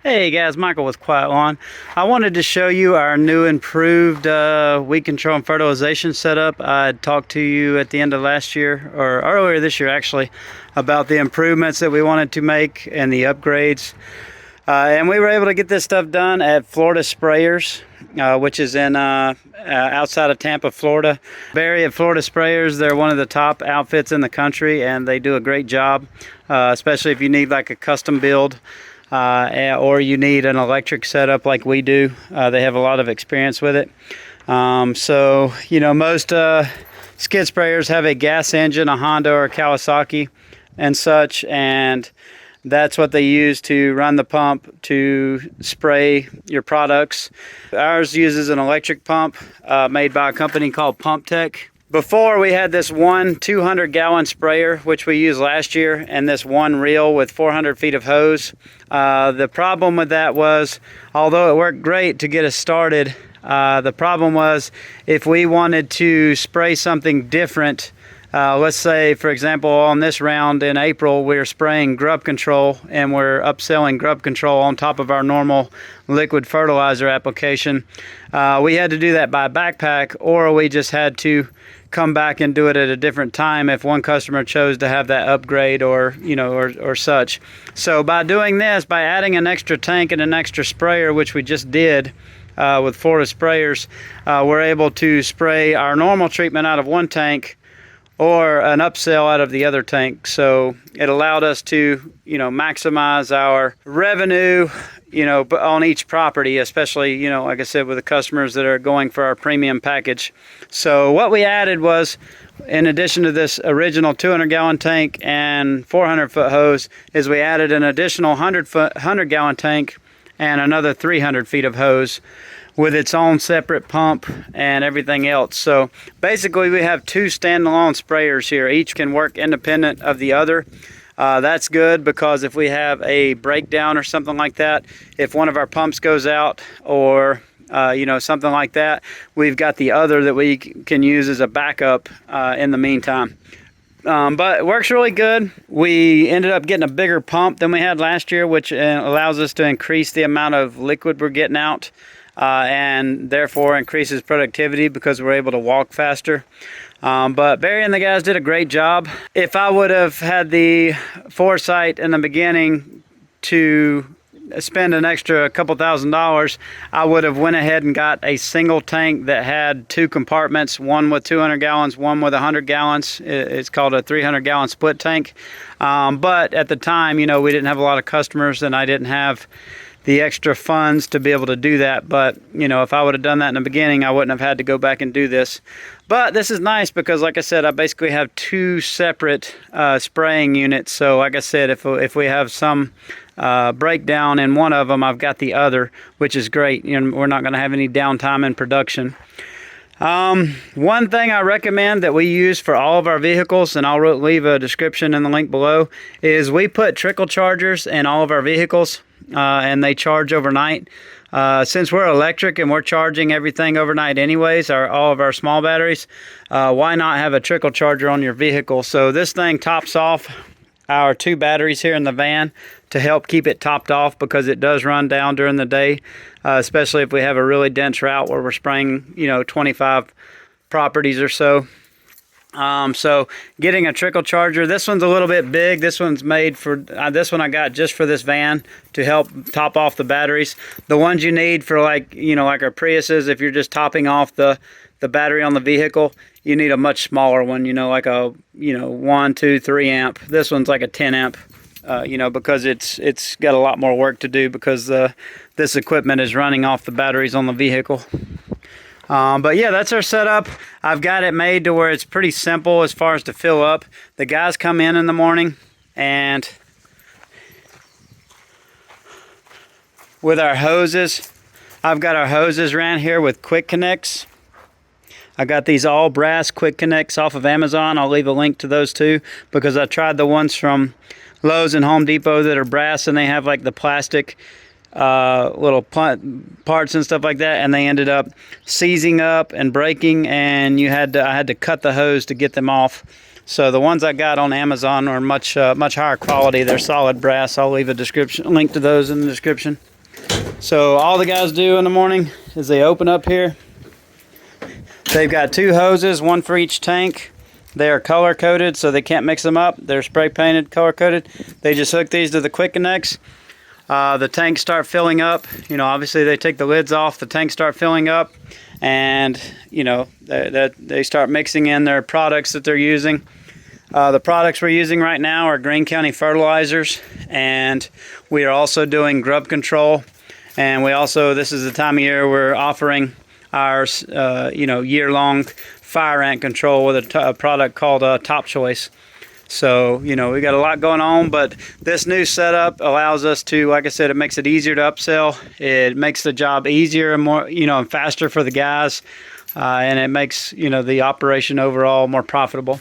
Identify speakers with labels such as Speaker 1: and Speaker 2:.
Speaker 1: Hey guys, Michael with Quiet Lawn. I wanted to show you our new improved weed control and fertilization setup. I talked to you at the end of last year, or earlier this year actually, about the improvements that we wanted to make and the upgrades. And we were able to get this stuff done at Florida Sprayers, which is in outside of Tampa, Florida. Barry at Florida Sprayers, they're one of the top outfits in the country, and they do a great job, especially if you need like a custom build. Or you need an electric setup like we do. They have a lot of experience with it. So, you know, most skid sprayers have a gas engine, a Honda or a Kawasaki and such, and that's what they use to run the pump to spray your products. Ours uses an electric pump made by a company called Pump Tech. Before, we had this one 200-gallon sprayer, which we used last year, and this one reel with 400 feet of hose. The problem with that was, although it worked great to get us started, the problem was if we wanted to spray something different, let's say, for example, on this round in April, we're spraying grub control and we're upselling grub control on top of our normal liquid fertilizer application. We had to do that by backpack, or we just had to come back and do it at a different time if one customer chose to have that upgrade or such. So by doing this, by adding an extra tank and an extra sprayer, which we just did with Florida Sprayers, we're able to spray our normal treatment out of one tank or an upsell out of the other tank. So it allowed us to, maximize our revenue, on each property, especially, like I said, with the customers that are going for our premium package. So what we added was, in addition to this original 200-gallon tank and 400-foot hose, is we added an additional 100-gallon tank and another 300 feet of hose with its own separate pump and everything else. So basically we have two standalone sprayers here. Each can work independent of the other. That's good because if we have a breakdown or something like that, if one of our pumps goes out or something like that, we've got the other that we can use as a backup in the meantime. But it works really good. We ended up getting a bigger pump than we had last year, which allows us to increase the amount of liquid we're getting out, and therefore increases productivity because we're able to walk faster. But Barry and the guys did a great job. If I would have had the foresight in the beginning to spend an extra couple $1,000s, I would have went ahead and got a single tank that had two compartments, one with 200 gallons, one with 100 gallons. It's called a 300-gallon split tank. But at the time, we didn't have a lot of customers, and I didn't have the extra funds to be able to do that. But if I would have done that in the beginning, I wouldn't have had to go back and do this. But this is nice because, like I said, I basically have two separate spraying units. So like I said, if we have some breakdown in one of them, I've got the other, which is great. We're not going to have any downtime in production. One thing I recommend that we use for all of our vehicles, and I'll leave a description in the link below, is we put Trickle chargers in all of our vehicles, and they charge overnight. Since we're electric and we're charging everything overnight anyways, all of our small batteries, why not have a Trickle charger on your vehicle? So this thing tops off our two batteries here in the van to help keep it topped off, because it does run down during the day, especially if we have a really dense route where we're spraying 25 properties or so. So getting a Trickle charger, this one's a little bit big. This one's made for, this one I got just for this van to help top off the batteries. The ones you need for like our Priuses, if you're just topping off the battery on the vehicle, you need a much smaller one, like a 1, 2, 3 amp. This one's like a 10 amp, because it's got a lot more work to do because this equipment is running off the batteries on the vehicle. But yeah, that's our setup. I've got it made to where it's pretty simple as far as to fill up. The guys come in the morning, and with our hoses, I've got our hoses ran here with quick connects. I got these all brass quick connects off of Amazon. I'll leave a link to those too, because I tried the ones from Lowe's and Home Depot that are brass, and they have like the plastic little parts and stuff like that, and they ended up seizing up and breaking, and I had to cut the hose to get them off. So the ones I got on Amazon are much higher quality. They're solid brass. I'll leave a link to those in the description. So all the guys do in the morning is they open up here. They've got 2 hoses, 1 for each tank. They are color coded, so they can't mix them up. They're spray painted, color coded. They just hook these to the quick connects. The tanks start filling up. You know, obviously they take the lids off, the tanks start filling up, and you know, they start mixing in their products that they're using. The products we're using right now are Greene County fertilizers, and we are also doing grub control. And we also, this is the time of year we're offering our you know, year-long fire ant control with a product called Top Choice. So, you know, we got a lot going on, but this new setup allows us to, like I said, it makes it easier to upsell. It makes the job easier and more, you know, and faster for the guys. And it makes, you know, the operation overall more profitable.